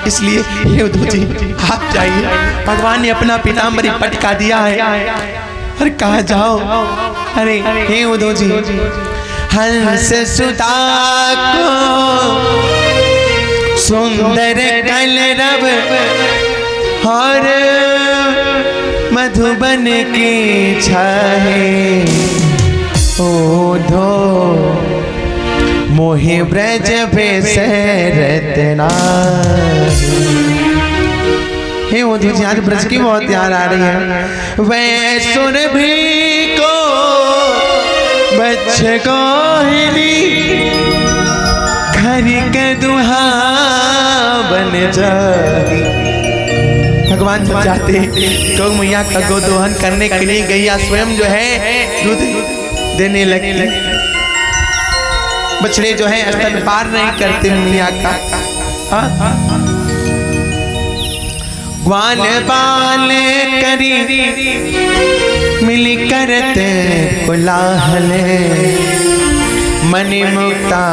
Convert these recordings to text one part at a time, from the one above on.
इसलिए हे उद्धव जी आप जाइए। भगवान ने अपना पीताम्बरी पटका दिया है और कहा जाओ। अरे हे उद्धव जी, हंस सुता को सुंदर कलरव और मधुबन की छाहे ओढ़ो मोहि ब्रज बेसरतना। हे उद्धव जी आज ब्रज की बहुत याद आ रही है। वै सुरभि को बच्चे को घर के दुहा बन जाती। भगवान जब जाते गौ मैया का गोदोहन करने के लिए गैया स्वयं जो है दूध देने लगती। बछड़े जो है स्तन पार नहीं करते मैया का। ग्वाल बाल करी मिली करते कुलाहले मणि मुक्ता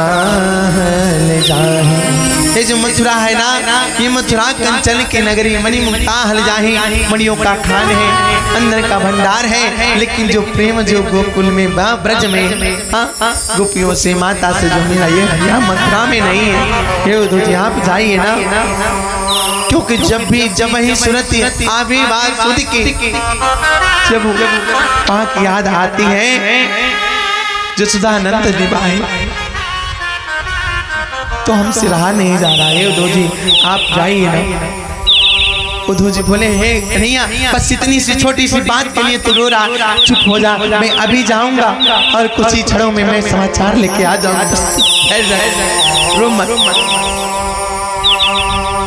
हल जाहे। ये जो मथुरा है ना, ये मथुरा कंचन की नगरी मणि मुक्ता हल जाहे। मणियों का खान है, अंदर का भंडार है। लेकिन जो प्रेम जो गोकुल में ब्रज में गोपियों से माता से जो मिला ये मथुरा में नहीं है। ये उद्धव जी आप जाइए ना, क्योंकि जब ही सुनती आवी बात सुध की जब पाक याद आती है जो सुधानंद निभाए तो हमसे रहा नहीं जा रहा है। उद्धव जी आप जाइए ना। उद्धव जी बोले हे कन्हैया बस इतनी सी छोटी सी बात के लिए तो रो रहा, चुप हो जा, मैं अभी जाऊंगा और कुछ ही क्षणों में मैं समाचार लेके आ जाऊंगा। रो मत।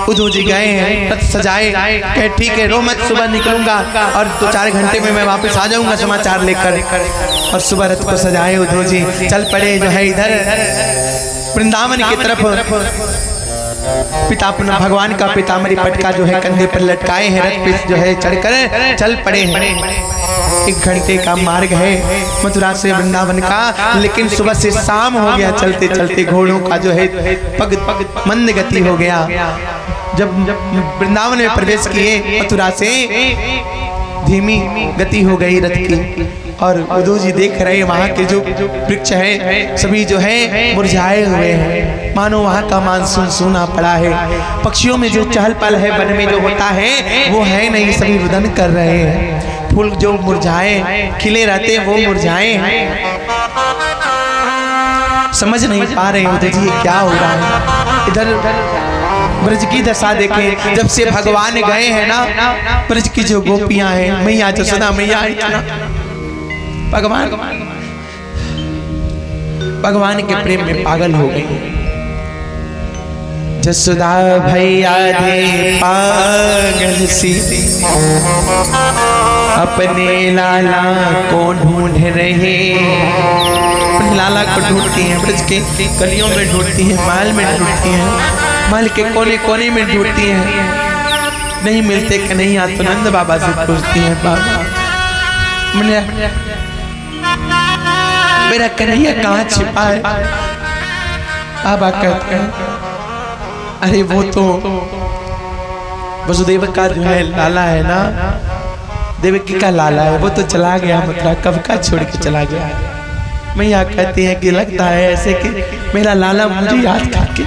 उद्धव जी गए हैं, रथ सजाए, कहे ठीक है रो मत, सुबह निकलूंगा और 2-4 घंटे में मैं वापस आ जाऊंगा समाचार लेकर। और सुबह रथ को सजाए उद्धव जी चल पड़े जो है इधर वृंदावन की तरफ। पिता भगवान का पीताम्बरी पटका जो है कंधे पर लटकाए हैं, रथ पे जो है चढ़कर चल पड़े हैं। 1 घंटे का मार्ग है मथुरा से वृंदावन का, लेकिन सुबह से शाम हो गया। चलते चलते घोड़ों का जो है पग मंद गति हो गया। जब वृंदावन में प्रवेश किए मथुरा से धीमी गति हो गई रथ की। और उद्धव जी देख रहे हैं वहाँ के जो वृक्ष है सभी जो है मुरझाए हुए हैं, मानो वहाँ का मानसून सूना पड़ा है। पक्षियों में जो चहल पहल है वन में जो होता है वो है नहीं, सभी रुदन कर रहे हैं। फूल जो मुरझाए खिले रहते वो मुरझाए हैं। समझ नहीं पा रहे उद्धव जी क्या हो रहा है। इधर ब्रज की दशा देखें, जब से भगवान गए हैं ना ब्रज की जो गोपियां हैं मैया जसोदा मैया भगवान के प्रेम में पागल हो गई। जसोदा भैया दे पागल सी अपने लाला को ढूंढ रहे। अपने लाला को ढूंढती हैं, ब्रज के गलियों में ढूंढती हैं, महल में ढूंढती हैं, महल के कोने कोने में ढूंढती हैं। नहीं मिलते कन्हैया तो नंद बाबा से पूछती हैं बाबा मेरा कन्हैया कहाँ छिपा है। बाबा कहते हैं अरे वो तो वसुदेव का जो है लाला है ना, देवकी का लाला है, वो तो चला गया मथुरा, कब का छोड़ के चला गया है। मैया कहती है कि लगता है ऐसे कि मेरा लाला मुझे याद करके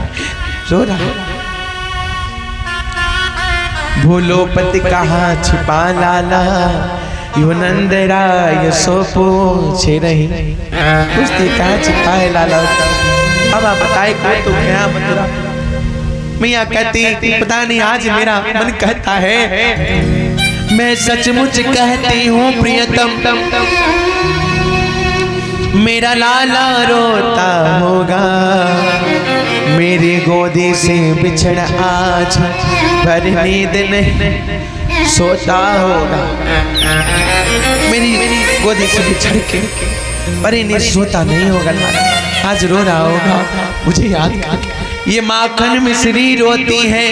रो रहा। भूलो पति कहाँ छिपा लाला यो नंदराय सो पूछे रही। उसने कहाँ छिपा है लाला, अब आप बताए को तो गया मथुरा। मैया कहती पता नहीं आज मेरा मन कहता है मैं सचमुच कहती हूँ प्रियतम मेरा लाला रोता होगा, मेरी गोदी से बिछड़ आज भर नींद नहीं सोता होगा। मेरी गोदी से बिछड़ के बड़े नींद सोता नहीं होगा, आज रो रहा होगा मुझे याद करके। ये माखन मिश्री रोती है,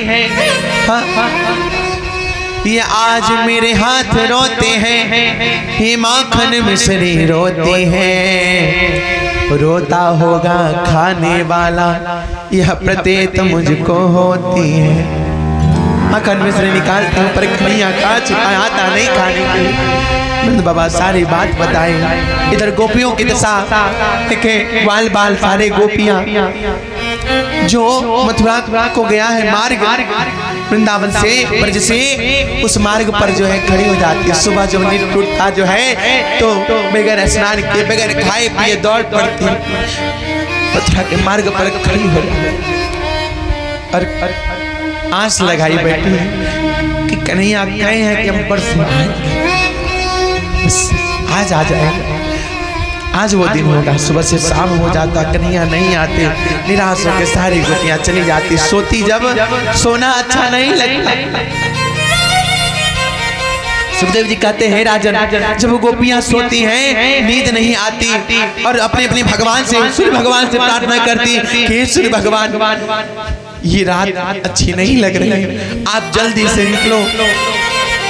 ये आज मेरे हाथ रोते हैं, ये माखन मिश्री रोती है। रोता होगा खाने वाला, यह प्रतीत मुझको होती है। माखन मिश्री निकालता हूँ पर कन्हैया का छिपाया आता नहीं खाने के लिए। नंद बाबा सारी बात बताए। इधर गोपियों की दशा देखे, बाल बाल सारे गोपियां जो मथुरा को गया है मार्ग वृंदावन से ब्रज से, उस मार्ग पर जो है खड़ी हो जाती है। सुबह जब नींद टूटता जो है तो बगैर स्नान किए बगैर खाए पिए दौड़ पड़ती मथुरा के मार्ग पर खड़ी हो और आस लगाई बैठी है कि कन्हैया कहे हैं कि हम परसों आज आ जाएगा। आज वो दिन होगा। सुबह से शाम हो जाता, कन्हैया नहीं आते, निराश होकर सारी गोपियां चली जाती। सोती जब सोना अच्छा नहीं लगता। सुखदेव जी कहते हैं राजन, जब गोपियां सोती हैं नींद नहीं आती और अपने अपने भगवान से, सूर्य भगवान से प्रार्थना करती कि सूर्य भगवान ये रात अच्छी नहीं लग रही, आप जल्दी से निकलो,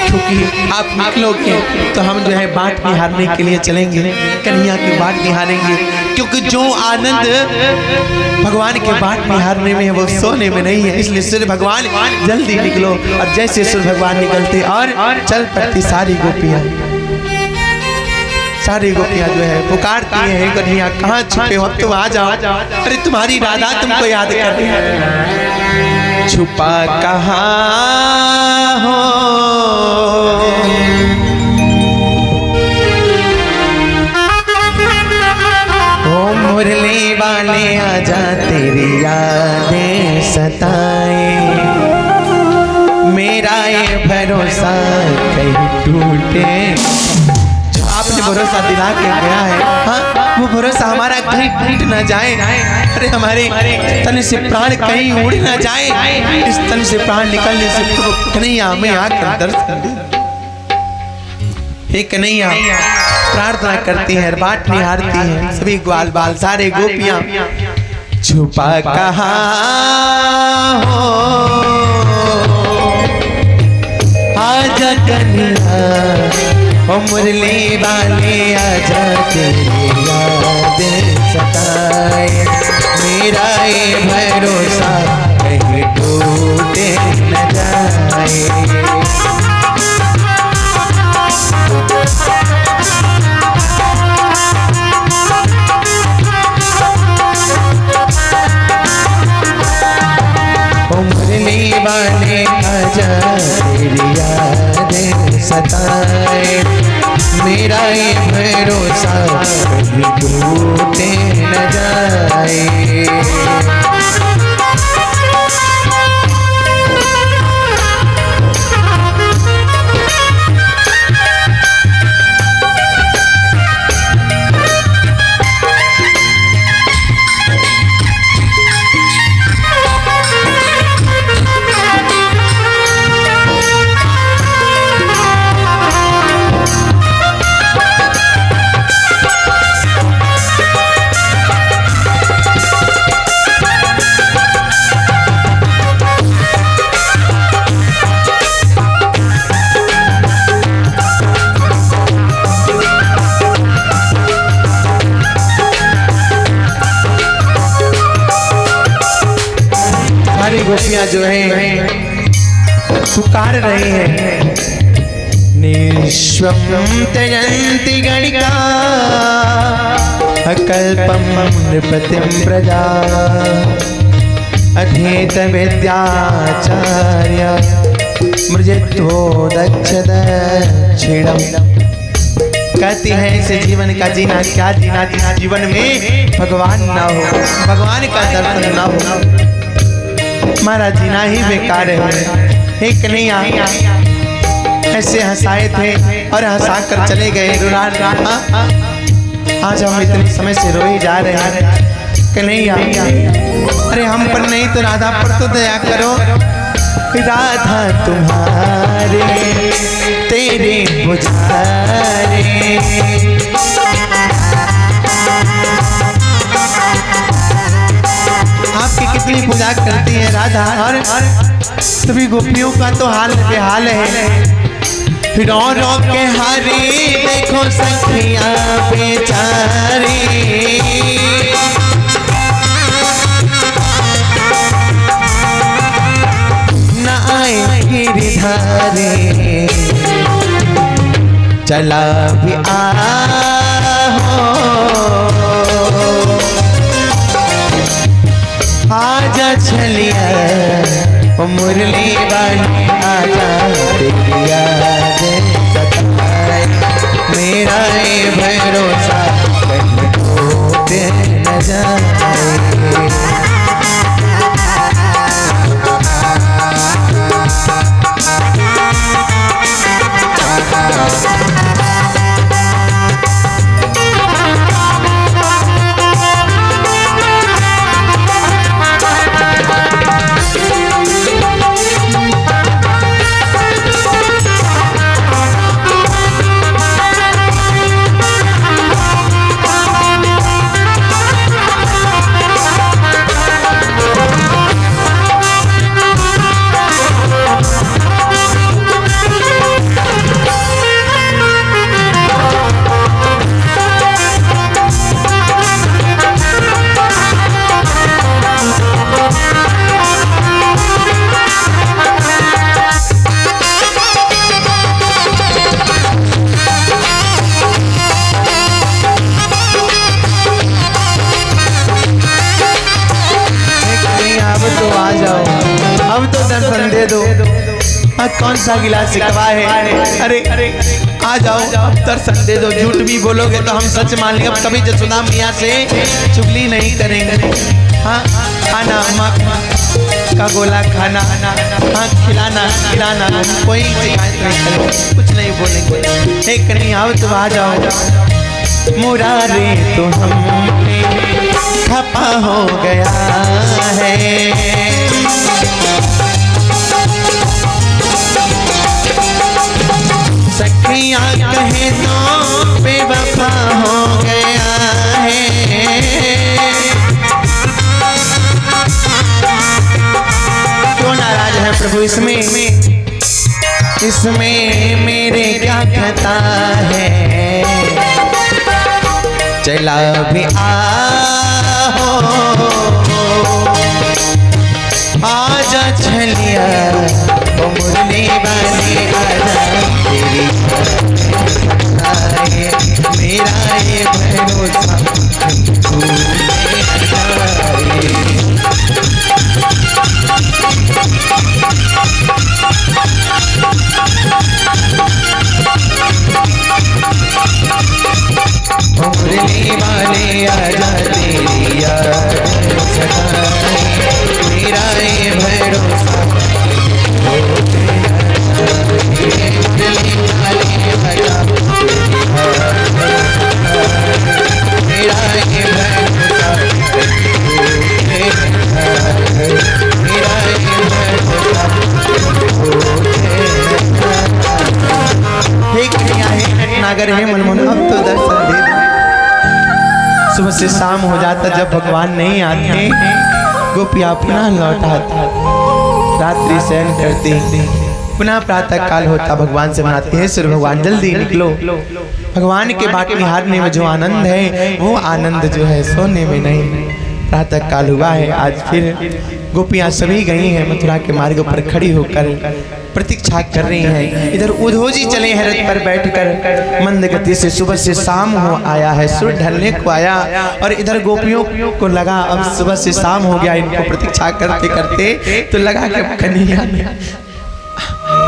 क्योंकि आप निकलोगे तो हम जो है बाट निहारने के लिए चलेंगे, कन्हैया की बाट निहारेंगे। क्योंकि जो आनंद भगवान के बाट निहारने में है वो सोने में नहीं है। इसलिए सूर्य भगवान जल्दी निकलो। और जैसे सूर्य भगवान निकलते और चल पड़ती सारी गोपियां जो है पुकारती हैं, कन्हैया कहाँ छुपे हो, तुम आ जाओ, अरे तुम्हारी राधा तुमको याद कर रही है। छुपा कहाँ हो मुरली वाले आजा, तेरी यादें सताए, मेरा ये भरोसा कहीं टूटे। जो आपने भरोसा दिला के गया है, हाँ वो भरोसा हमारा कहीं टूट ना जाए। अरे हमारे तन से प्राण कहीं उड़ ना जाए। इस तन से प्राण निकलने से कन्हैया हमें आकर दर्शन दे। हे कन्हैया प्रार्थना करती है, बाट निहारती है सभी ग्वाल बाल सारे गोपियां। छुपा कहाँ हो आजा कन्हैया, ओ मुरली वाले आजा, तेरी यादें सताए, मेरा ये भरोसा कहीं टूटे न जाए। मुरली वाले आजा, तेरी यादें सताए, मेरा ये भरोसा कहीं टूटे न जाए। गोपियां जो है पुकार रहे हैं, निश्वम त्यजन्ति गणिका अकल्पम नृपतिम प्रजा, अधीत विद्याचार्य मृजित्वो दक्ष दक्षिणम। कहती है इस जीवन का जीना क्या जीना, जिस जीवन में भगवान ना हो, भगवान का दर्शन ना हो, हमारा जीना ही बेकार है। हे कन्हैया ऐसे हंसाए थे और हंसा कर चले गए। आज हम इतने समय से रोए जा रहे हैं। कन्हैया अरे हम पर नहीं तो राधा पर तो दया करो। राधा तुम्हारे तेरे पुजारे, आपकी कितनी पूजा करती है राधा, और सभी गोपियों का तो हाल बेहाल है। रो रो के हरी देखो सखियां बेचारी, न आएगी गिरधारी चला भी आजा छलिया ओ मुरली वाली आजा दिया मेरा ये भरोसा कहीं टूट न जाए। अब तो दर्शन दे दो। कौन सा गिलास सिकवा है? अरे आ जाओ, दर्शन दे दो। झूठ भी बोलोगे तो हम सच मान लेंगे। कभी जसोदा मियाँ से चुगली नहीं करेंगे। हाँ, खाना का गोला खाना, हाँ खिलाना, कोई शिकायत नहीं करेंगे, कुछ नहीं बोलेंगे। एक नहीं आओ तो आ जाओ। मुरारे तो हम खपा हो गया है, सखियाँ कहे तो बेवफा हो गया है। क्यों नाराज है प्रभु इसमें? इसमें मेरे क्या खता है? चला भी आजा छलिया ओ मुरली वाली आजा तेरी मेरा ये भरोसा मुरली वाले आजा तेरी याद सताए, मेरा ये भरोसा मुरली वाले आजा मेरा ये भरोसा मेरा ये भरोसा नागर है मनमोहन। अब तो दर्शन दे। सुबह से शाम हो जाता, जब भगवान नहीं आते गोपियाँ अपना लौटाती, रात्रि शयन करती, पुनः प्रातः काल होता भगवान से मनाते हैं सूर्य भगवान जल्दी निकलो। भगवान के बाट निहारने में जो आनंद है वो आनंद जो है सोने में नहीं। प्रातः काल हुआ है, आज फिर गोपियाँ सभी गई हैं मथुरा के मार्ग पर खड़ी होकर प्रतीक्षा कर रही हैं। इधर उद्धवजी चले हैं रथ पर बैठकर, मंद गति से सुबह से शाम हो आया है, सूर्य ढलने को आया और इधर गोपियों को लगा अब सुबह से शाम हो गया। इनको प्रतीक्षा करते करते तो लगा कि कन्हैया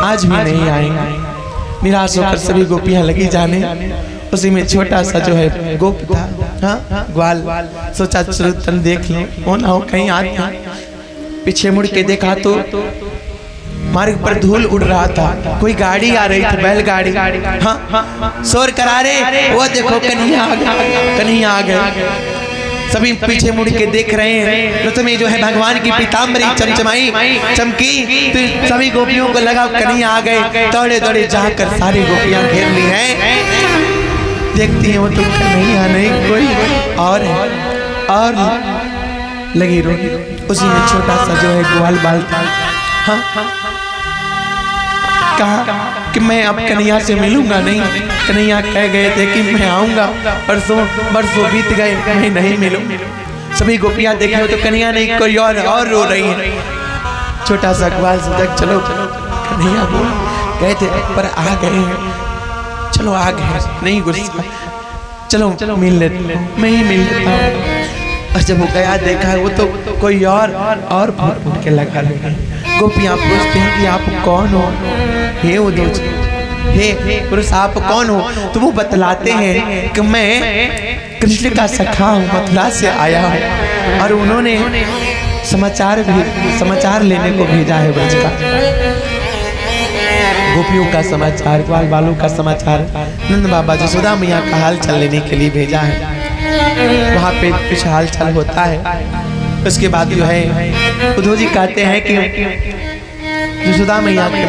आज भी नहीं आएंगे। निराश होकर सभी गोपियां लगी जाने। उसी में छोटा सा जो है गोप था, हाँ ग्वाल, सोचा चलो देख लें हो ना हो कहीं आते। पीछे मुड़ के देखा तो मार्ग पर धूल उड़ रहा था, कोई गाड़ी आ रही थी, बैलगाड़ी। हाँ शोर करा रहे, वो देखो कन्हैया आ गए। सभी पीछे मुड़ के देख रहे हैं। तो तुम्हें जो है भगवान की पीताम्बरी चमचमाई चमकी तो सभी गोपियों को लगा कन्हैया आ गए। दौड़े दौड़े जाकर सारी गोपियां घेर ली हैं। देखती हैं वो तो कन्हैया नहीं कोई और लगी रो। उसी में छोटा सा जो है ग्वाल बाल था। हाँ कहा कि मैं अब कन्हैया से मिलूंगा नहीं। कन्हैया कह गए थे कि मैं आऊंगा, बरसों बीत गए मैं नहीं मिलूं। सभी गोपियां देखे तो कन्हैया नहीं कोई और रो रही है। छोटा सा ग्वाल तक चलो कन्हैया बोल गए थे पर आ गए हैं, चलो आ गए, नहीं गुस्सा, चलो मिल लेते, मैं ही मिल लेता हूँ। और जब वो गया देखा वो तो कोई और फूट के लगा लगे। गोपियाँ पूछते हैं कि आप कौन हो? हे उद्धव जी, हे पुरुष आप कौन हो? तो वो बतलाते हैं कि मैं कृष्ण का सखा हूँ, मथुरा से आया हूँ। और उन्होंने समाचार लेने को भेजा है ब्रज का, गोपियों का समाचार, ग्वाल बालों का समाचार, नंद बाबा जसोदा मैया का हाल चाल लेने के लिए भेजा है। वहाँ पे कुछ हाल चाल होता है। उसके बाद जो है उद्धव जी कहते हैं कि जसोदा मैया के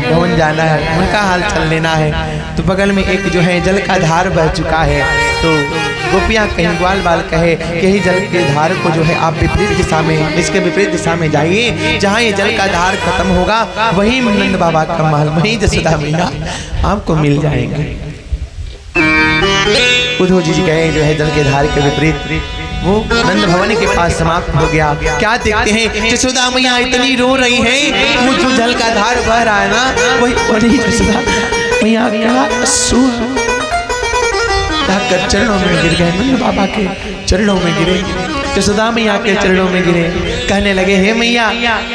भवन जाना है, उनका हाल चाल लेना है। तो बगल में एक जो है जल का धार बह चुका है। तो गोपियाँ कहीं ग्वाल बाल कहे कि यही जल के धार को जो है आप विपरीत दिशा में, इसके विपरीत दिशा में जाइए, जहाँ ये जल का धार खत्म होगा वहीं नंद बाबा का महल, वहीं जसोदा मैया आपको मिल जाएंगे। उद्धव जी गए जो है जल के धार के विपरीत, वो नंद भवन के पास समाप्त हो गया। क्या देखते हैं जसोदा मैया इतनी रो रही है, वो जो जल का धार बह रहा है ना वही जसोदा मैया कर चरणों में गिर गए, नंद बाबा के चरणों में गिरे, जसोदा मैया के चरणों में गिरे। कहने लगे हे मैया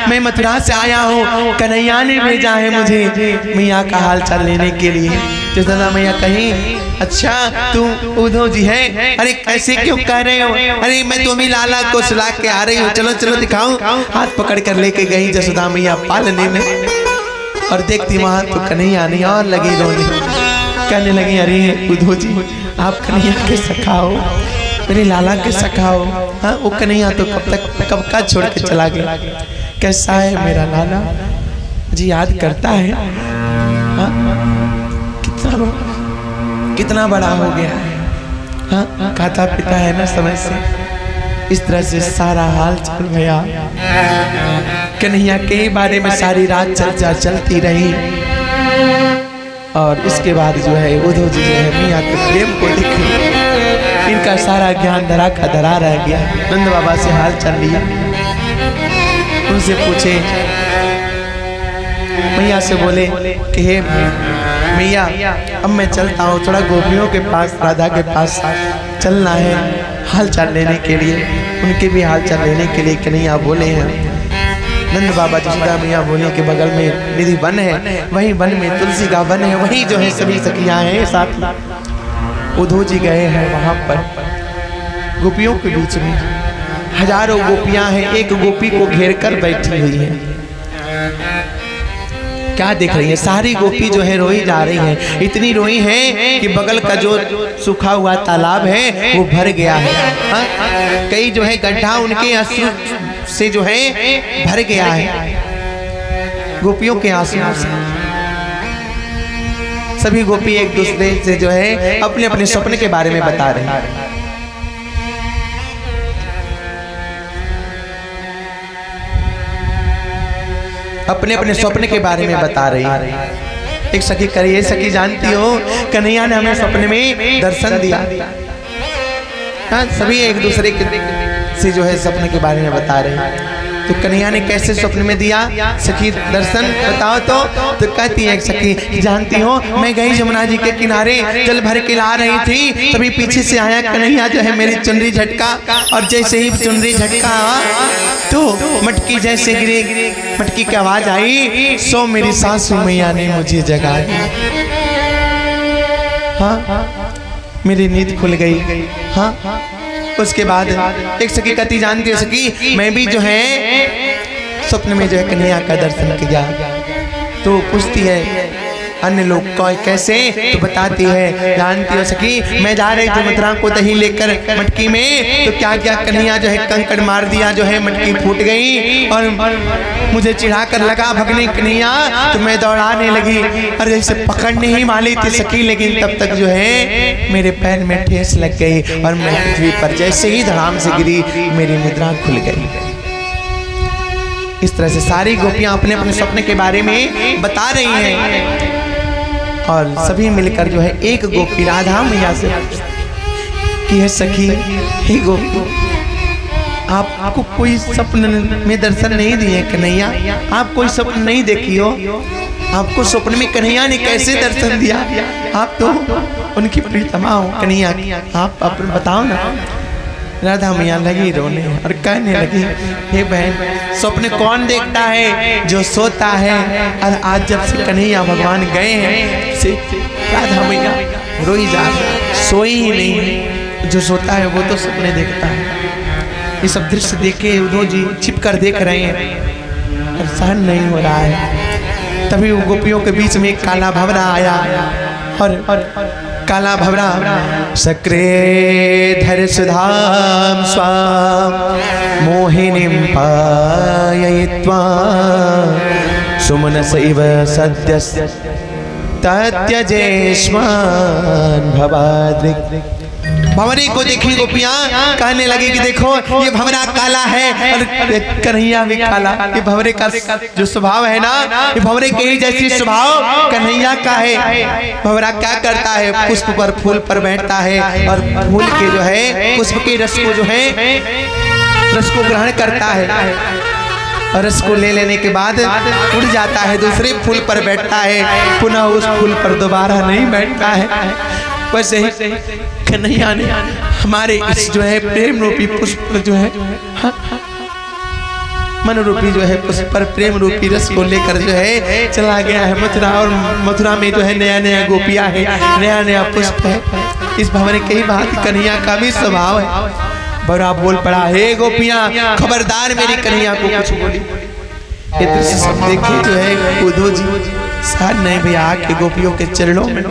मैं मथुरा से आया हूँ, कन्हैया ने भेजा है मुझे मैया का हाल चाल लेने के लिए। जसोदा मैया कहीं अच्छा तू उद्धव जी है? अरे कैसे क्यों कह रहे हो? अरे मैं तुम्हें लाला को सुला के आ रही हूँ, चलो चलो दिखाऊं। हाथ पकड़ कर लेके गई जसोदा मैया पालने में, और देखती वहां तो कन्हैया नहीं और लगी रोने। कहने लगी अरे उद्धव जी आप कन्हैया के सखा हो, मेरे लाला के सखा हो। हाँ वो कन्हैया तो कब का छोड़ के चला गया। कैसा है मेरा लाला जी, याद करता है? हाँ कितना बड़ा हो गया है। हाँ खाता पीता है ना समय से। इस तरह से सारा हाल चल भैया कन्हैया के बारे में सारी रात चर्चा चलती रही। और इसके बाद जो है उद्धव जी जो है मैया के प्रेम को देखे, इनका सारा ज्ञान धरा का धरा रह गया। नंद बाबा से हाल चल लिया, उनसे पूछे, मैया से बोले कि हे मैया अब मैं चलता हूँ, थोड़ा गोपियों के पास, राधा के पास चलना है हाल चाल लेने के लिए, उनके भी हाल चाल लेने के लिए कन्हैया बोले हैं। नंद बाबा जसोदा मैया बोले कि बगल में निधि वन है, वहीं वन में तुलसी का वन है, वहीं जो है सभी सखियां हैं साथ। उद्धव जी गए हैं वहां पर, गोपियों के बीच में हजारों गोपियां हैं, एक गोपी को घेर कर बैठी हुई है। क्या देख रही है? सारी गोपी जो है रोई जा रही है, इतनी रोई है कि बगल का जो सूखा हुआ तालाब है वो भर गया है। कई जो है गड्ढा उनके आंसू से जो है भर गया है, गोपियों के आंसू से। सभी गोपी एक दूसरे से जो है अपने अपने सपने के बारे में बता रहे हैं। अपने अपने स्वप्न के बारे में बता रही है। एक सखी करिए, सखी जानती हो कन्हैया ने हमें सपने में दर्शन दिया। सभी एक दूसरे के से जो है सपने के बारे में बता रहे हैं। तो कन्हैया ने कैसे स्वप्न में दिया सखी दर्शन बताओ तो कहती है सखी जानती हो मैं गई जमुना जी के किनारे जल भर के ला रही थी, तभी पीछे से आया कन्हैया जो है मेरी चुनरी झटका, और जैसे ही चुनरी झटका तो मटकी जैसे गिरी, मटकी की आवाज आई, सो मेरी सासू मैया ने मुझे जगाया। हाँ मेरी नींद खुल गई। हाँ उसके बाद एक सखी कहती जानती हो सखी मैं भी जो है स्वप्न में जो है कन्हैया का दर्शन किया। तो पूछती है अन्य लोग कैसे, तो बताती है जानती हो सखी मैं जा रही थी मथुरा को दही लेकर मटकी में, तो क्या क्या कन्हैया जो है कंकड़ मार दिया, जो है मटकी फूट गई और मुझे चिढ़ा कर लगा भगने कन्हैया, तो मैं दौड़ाने लगी और जैसे पकड़ने ही वाली थी सखी, लेकिन तब तक जो है मेरे पैर में ठेस लग गई और मैं पृथ्वी पर जैसे ही धड़ाम से गिरी मेरी निद्रा खुल गई। इस तरह से सारी गोपियां अपने अपने सपने के बारे में बता रही हैं और सभी मिलकर जो है एक गोपी राधा मैया से कि है सखी हे गोपी आपको कोई स्वप्न में दर्शन नहीं दिए कन्हैया? आप कोई स्वप्न नहीं देखी हो? आपको स्वप्न में कन्हैया ने कैसे दर्शन दिया? आप तो उनकी प्रीतमा हो कन्हैया की। आप अपन बताओ ना। राधा मैया लगी रोने और कहने लगी, हे बहन, स्वप्न कौन देखता है? जो सोता है। और आज जब से कन्हैया भगवान गए हैं से राधा मैया रोई जा रही, सोई ही नहीं। जो सोता है वो तो सपने देखता है। ये सब दृश्य देखे उद्धव जी छिप कर देख रहे हैं और सहन नहीं हो रहा है। तभी वो गोपियों के बीच में एक काला भंवरा आया और काला भंवरा सक्रे धर सुधाम स्वाम मोहिनीं पाययित्वा सुमनसैव सद्यस् तत्यजेष्मान् भवाद्रिक्। भंवरे को देखी गोपियां कहने लगी कि देखो ये भंवरा काला है और कन्हैया भी काला। ये भंवरे का जो स्वभाव है ना, ये भंवरे के ही जैसी स्वभाव कन्हैया का है। भंवरा क्या करता है? पुष्प पर फूल पर बैठता है और फूल के जो है पुष्प के रस को जो है रस को ग्रहण करता है और रस को ले लेने के बाद उड़ जाता है, दूसरे फूल पर बैठता है, पुनः उस फूल पर दोबारा नहीं बैठता है। वैसे ही कन्हैया ने हमारे इस जो है प्रेम रूपी पुष्प जो है मन रूपी जो है पुष्प पर प्रेम रूपी रस को लेकर जो है चला गया है मथुरा। और मथुरा में जो है नया नया गोपियां है, नया नया पुष्प है। इस भंवरे के ही बात कन्हैया का भी स्वभाव है। बड़ा बोल पड़ा, हे गोपियां खबरदार मेरी कन्हैया को कुछ बोली। ये दृश्य सब देखे जो है उद्धव जी सहन नहीं भैया आके गोपियों के चरणों में।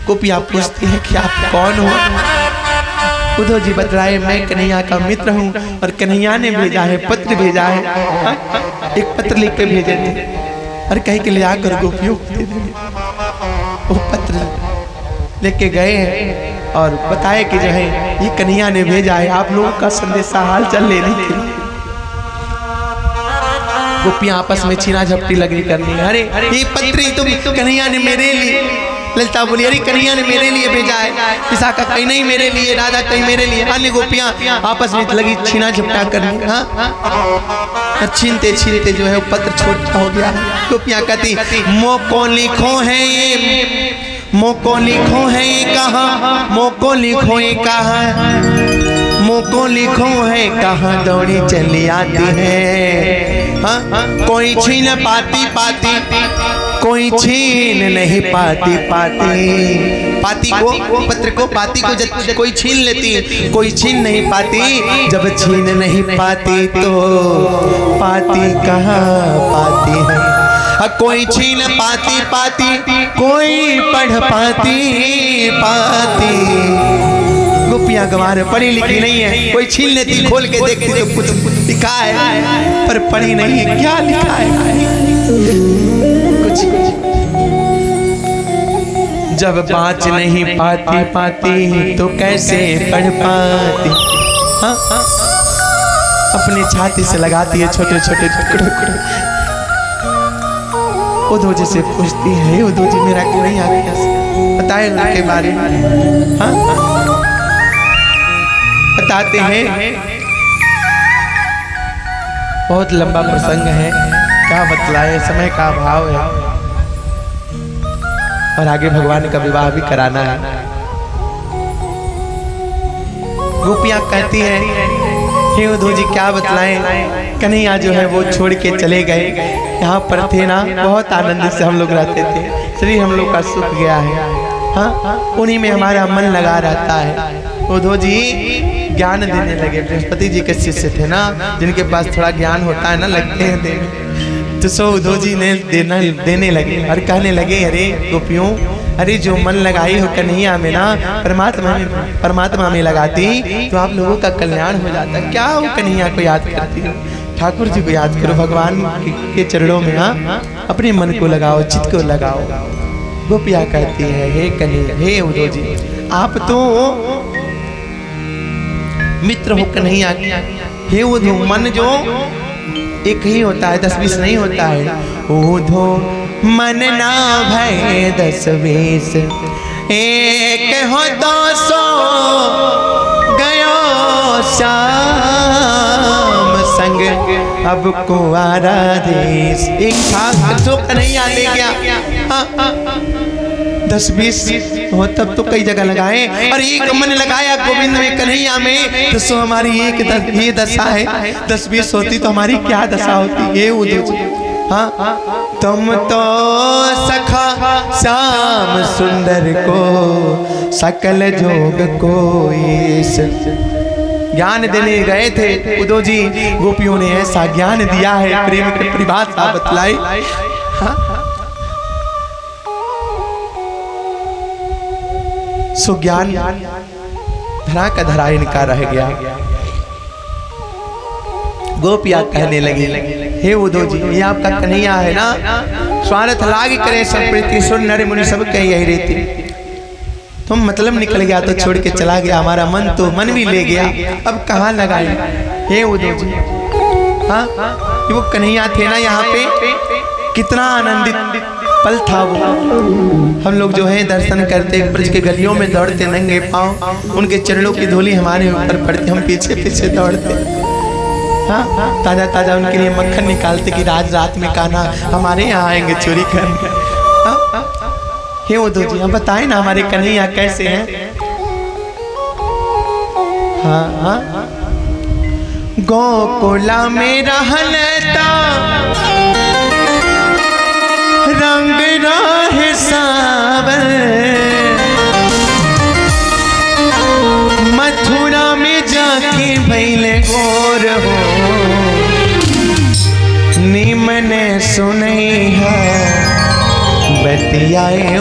गोपियां पूछती है कि आप कौन हो? उद्धव जी बतलाए, मैं कन्हैया का मित्र हूँ और कन्हैया ने भेजा है, पत्र भेजा है। एक पत्र लिख के भेजे थे और कहीं के ले आकर गोपियों को दे देंगे। वो पत्र लेके गए हैं और बताए कि जो है ये कन्हैया ने भेजा है आप लोगों का संदेशा हाल चल लेने के लिए। गोपियां आपस में छीना झपटी लगी करनी, अरे ये पत्र तुम कन्हैया ने मेरे लिए। ललिता बोली, अरे कन्हैया ने मेरे लिए भेजा है। विशाखा कहीं नहीं मेरे लिए, राधा कहीं मेरे लिए। अन्य गोपियां आपस में लगी छीना झपटा करने। हाँ छीनते छीनते जो है वो पत्र छोटा हो गया। गोपियां कहती, मोको लिखो है ये, मोको लिखो है ये कहाँ, मोको लिखो ये कहाँ, मोको लिखो है कहाँ दौड़ी चली आती है। हाँ कोई छीन पाती पाती, कोई छीन नहीं पाती पाती। पाती को पत्र को पाती को जब कोई छीन लेती, कोई छीन नहीं पाती। जब छीन नहीं पाती तो पाती कहाँ पाती है। कोई छीन पाती पाती, कोई पढ़ पाती पाती। गोपियां गंवार पढ़ी लिखी नहीं है, कोई छीन लेती खोल के देखती तो कुछ लिखा है पर पढ़ी नहीं है। क्या लिखा है? जब बाँच नहीं पाती पाती तो कैसे पढ़ पाती। हाँ अपनी छाती से लगाती है छोटे छोटे टुकड़े। उद्धव जी से पूछती है, उद्धव जी मेरा क्यों नहीं आ गया? बताए उनके बारे में। हाँ बताते हैं, बहुत लंबा प्रसंग है, क्या बतलाए, समय का अभाव है और आगे भगवान का विवाह भी कराना है। गोपियां कहती हैं, हे उद्धव जी क्या बतलाएं, कन्हैया जो है वो छोड़ के चले गए। यहाँ पर थे ना, बहुत आनंद से हम लोग रहते थे, शरीर हम लोग का सूख गया है। हाँ उन्हीं में हमारा मन लगा रहता है। उद्धव जी ज्ञान देने लगे। बृहस्पति जी के शिष्य थे ना, जिनके पास थोड़ा ज्ञान होता है ना, लगते हैं देने। तो सो उद्धव जी ने देने लगे और कहने लगे, अरे गोपियों, अरे जो मन लगाई हो कन्हैया में ना, परमात्मा में लगाती तो आप लोगों का कल्याण हो जाता। क्या हो कन्हैया को याद करती हो? ठाकुर जी को याद करो, भगवान के चरणों में हाँ अपने मन को लगाओ, चित्त को लगाओ। गोपिया कहती है, हे कन्हैया, हे उद्धव जी, आप तो मित्र हो कन्हैया। हे उद्धव, मन जो एक ही होता है, 10-20 नहीं होता है। उद्धव मन ना भय 10-20, एक हो 200 गयो श्याम। अब कुंवारा देश। एक था जो कन्हैया ले गया 10-20 हो तब तो कई जगह लगाए, और एक मन लगाया गोविंद में कन्हैया में, तो सो हमारी ये दशा है। 10-20 होती तो हमारी क्या दशा होती। ये उदो हाँ तुम तो सखा श्याम सुंदर को सकल जोग को ज्ञान देने गए थे उदो जी। गोपियों ने ऐसा ज्ञान दिया है, प्रेम की परिभाषा बतलाई। सो ज्ञान धरा का धरा इनका रह गया। गोपिया कहने लगी, हे उदो जी ये आपका कन्हैया है ना, स्वार्थ लाग करे संप्रीति सुन नर मुनि सब कह यही रहती। तुम मतलब निकल गया तो छोड़ के चला गया, हमारा मन भी ले गया, अब कहाँ लगाए। हे उदो जी हाँ वो कन्हैया थे ना यहाँ पे, कितना आनंदित पल था वो। हम लोग जो है दर्शन करते ब्रज के गलियों में दौड़ते नंगे पांव, उनके चरणों की धूली हमारे ऊपर पड़ती, हम पीछे पीछे दौड़ते। हाँ ताजा ताजा उनके लिए मक्खन निकालते कि रात रात में कान्हा हमारे यहाँ आएंगे चोरी करने। हे उदो जी हम बताए ना हमारे कन्हैया कैसे हैं। हाँ हाँ गोकुला में रहलता रंग रहे सावर, मथुरा में जाके भैले गोर हो, निमन सुनई है बतियाए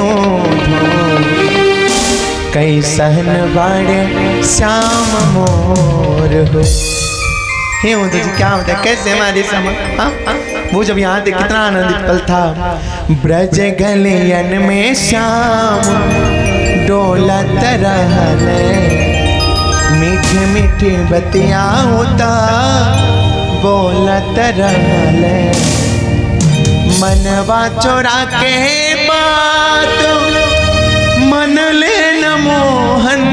कई सहन बाड़े श्याम मोर हो। हे उदो जी क्या होता है कैसे हमारे समय। हाँ वो जब यहाँ थे कितना आनंदित पल था। ब्रज गलियन में श्याम डोलत रहले, मीठे मीठे बतिया होता बोलत रहले, मनवा चोरा के बात मन ले न मोहन,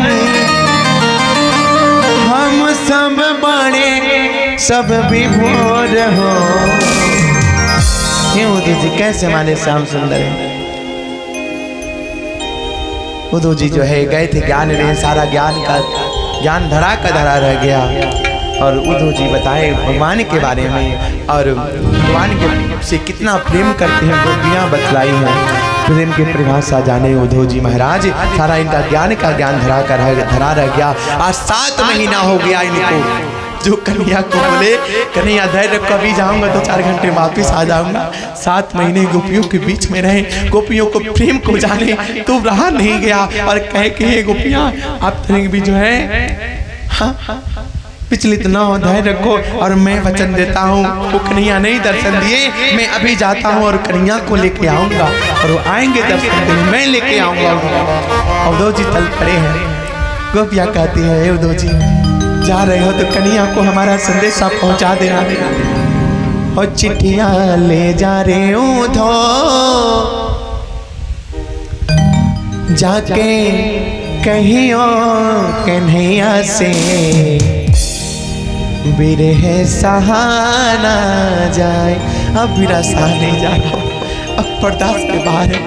हम सब बड़े सब विभोर हो। ये उदो जी कैसे हमारे श्याम सुंदर है। उदो जी जो है गए थे ज्ञान ने, सारा ज्ञान धरा का धरा रह गया। और उदो जी बताए भगवान के बारे में, और भगवान के से कितना प्रेम करते हैं गोपियाँ बतलाई हैं। प्रेम की परिभाषा जाने उदो जी महाराज, सारा इनका ज्ञान धरा रह गया। आज 7 महीना हो गया इनको। जो कन्हैया को बोले कन्हैया धैर्य कभी जाऊंगा 2-4 घंटे वापिस आ जाऊंगा। 7 महीने गोपियों के बीच में रहे, गोपियों को प्रेम को जाने तो रहा नहीं गया। और कहे कि हे गोपियाँ आप तरह भी जो है हाँ विचलित ना हो, धैर्य रखो। और मैं वचन देता हूँ वो कन्हैया नहीं दर्शन दिए, मैं अभी जाता हूँ और कन्हैया को लेके आऊँगा, और वो आएंगे दर्शन देने, मैं लेके आऊँगा। उदो जी चल पड़े हैं। गोपियाँ कहती है उदो जी जा रहे हो तो कन्हैया को हमारा संदेशा पहुँचा देना, और चिट्ठियाँ ले जा रहे उधो जाके कहियो कन्हैया से बिरह सहाना जाए। अब बिरा सहा नहीं जा रहा, अब बर्दाश्त के बाहर है।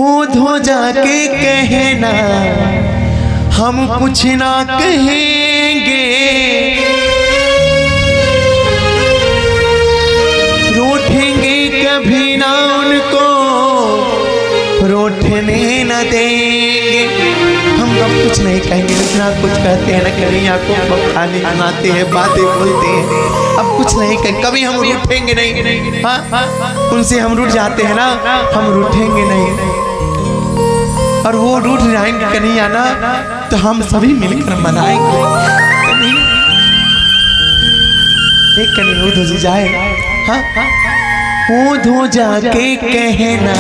उधो जाके कहना हम कुछ ना कहेंगे, रूठेंगे कभी ना उनको, रूठने न देंगे। हम लोग कुछ नहीं कहेंगे, इतना कुछ कहते हैं ना कन्हैया को, खाने बनाते हैं बातें बोलते हैं। अब कुछ नहीं कहेंगे, कभी हम रूठेंगे नहीं। हाँ उनसे हम रूठ जाते हैं ना, हम रूठेंगे नहीं। और वो रूठ जाएंगे कन्हैया ना तो हम सभी मिलकर मनाएंगे। एक कन्हैया उधो जी जाए। हाँ उधो जाके कहना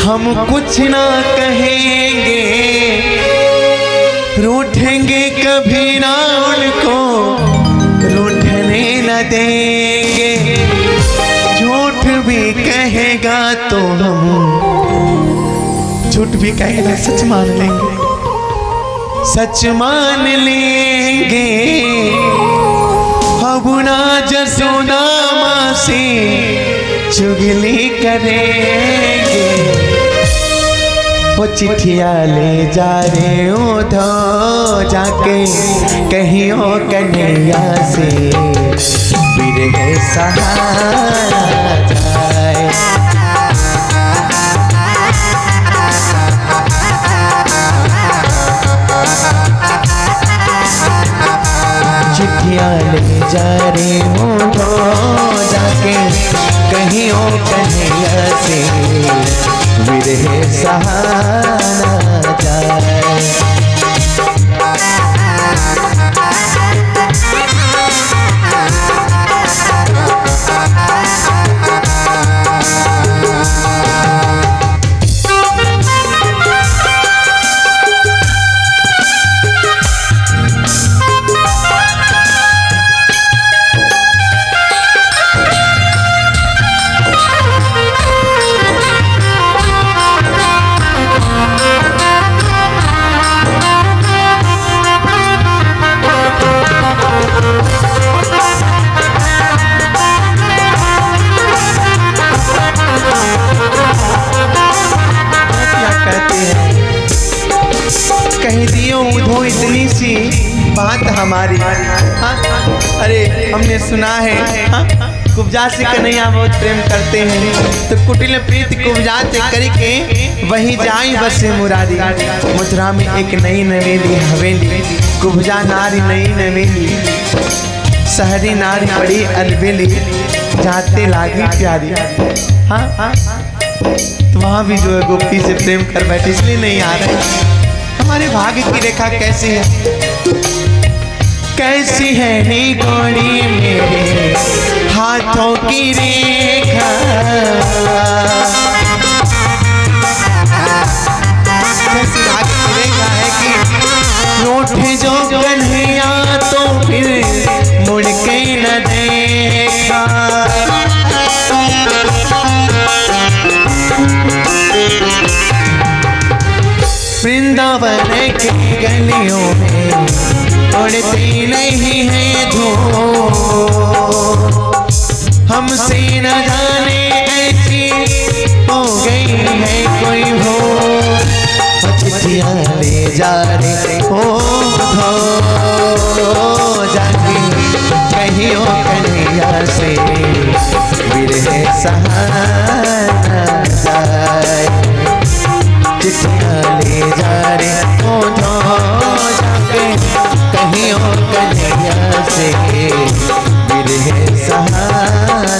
हम कुछ ना कहेंगे, रूठेंगे कभी ना उनको, रूठने न देंगे। झूठ भी कहेगा तो हम, झूठ भी कहेगा सच मान लेंगे, सच मान लेंगे। हाँ बबुना जसोदा माँ से चुगली करेंगे। वो चिट्ठिया ले जा रे उधो जाके कहियो कन्हैया से बिरहे सहारा जाए। चिट्ठिया ले जा रे उधो जाके कहियो कन्हैया से बिरहे सहारा जाए। कह दियो उधो इतनी सी बात हमारी। अरे हमने सुना है कुब्जा से कन्हैया बहुत प्रेम करते हैं, तो कुटिल प्रीत कुब्जा से करके वही जाई बसे मुरारी। मथुरा में एक नई नवेली हवेली, कुब्जा नारी नई नवेली, शहरी नारी बड़ी अलबेली, जाते लागी प्यारी। हाँ तो वहाँ भी जो है गोपी से प्रेम कर बैठे, इसलिए नहीं आ रहे। हमारे भाग्य की रेखा कैसी है, कैसी है नी गोरी मेरे हाथों की रेखा। कैसी भाग्य की रेखा है कि लौटे जो कन्हैया तो फिर मुड़ के न देखा। वृंदावन की गलियों में उड़ती नहीं है धूप, हमसे न जाने ऐसी हो गई है कोई भूल। चिट्ठियाँ ले जा रे हो जाके कहियो कन्हैया से बिरहे सहारा जाए। चिट्ठियाँ ले जा रे उधो जाके कहियो कन्हैया से बिरहे सहारा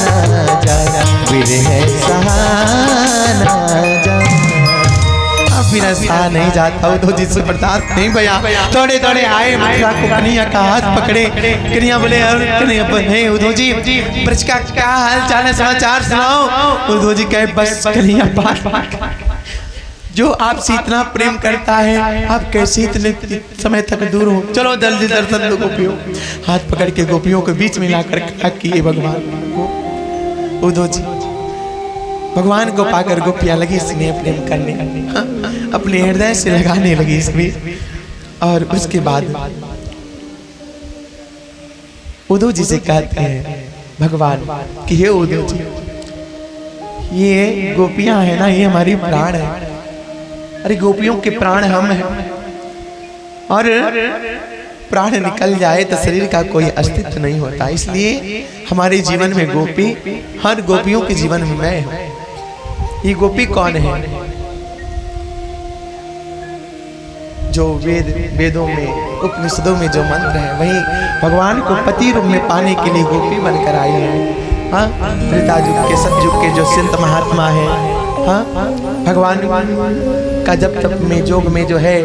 जाए, बिरहे सहारा जाए। अब बिना सहा नहीं जाता उधो जी से बर्दाश्त नहीं भैया। थोड़े थोड़े आए मथुरा को कन्हैया का हाथ पकड़े। कन्हैया बोले कन्हैया उधो जी ब्रज का क्या हाल चाल है, समाचार सुनाओ। उधो जी कहे बस कन्हैया बात जो आपसे इतना प्रेम करता है, आप कैसे इतने समय तक दूर हो, चलो जल्दी दर्शन दो गोपियों। हाथ पकड़ के गोपियों के बीच में लाकर कहा कि भगवान को उधो जी भगवान को पाकर गोपियां लगी स्नेह प्रेम करने, अपने हृदय से लगाने लगी इसमें। और उसके बाद उधो जी से कहते हैं भगवान कि हे उधो जी, ये गोपियां है ना, ये हमारी प्राण है। अरे गोपियों के प्राण हम हैं, और प्राण निकल जाए तो शरीर का कोई अस्तित्व नहीं होता। इसलिए हमारे जीवन में गोपी, हर गोपियों के जीवन में मैं हूँ। ये गोपी कौन है? जो वेदों में उपनिषदों में जो मंत्र है, वही भगवान को पति रूप में पाने के लिए गोपी बनकर आई है। हाँ, त्रेता युग के सतयुग के जो संत महात्मा है, हाँ, भगवान का जब तक में जोग में जो है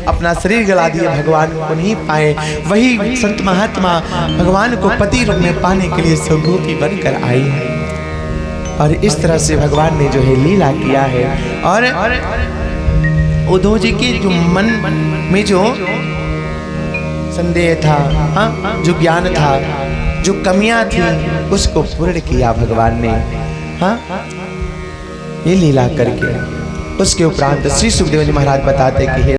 अपना शरीर गला दिए, भगवान को नहीं पाए, वही संत महात्मा भगवान को पति रूप में पाने के लिए स्वगोपी बनकर आई है। और इस तरह से भगवान ने जो है लीला किया है। और उद्धव जी के जो मन में जो संदेह था, हाँ, जो ज्ञान था, जो कमियां थी, उसको पूर्ण किया भगवान ने, हाँ, ये लीला करके। उसके उपरांत श्री सुखदेव जी महाराज बताते कि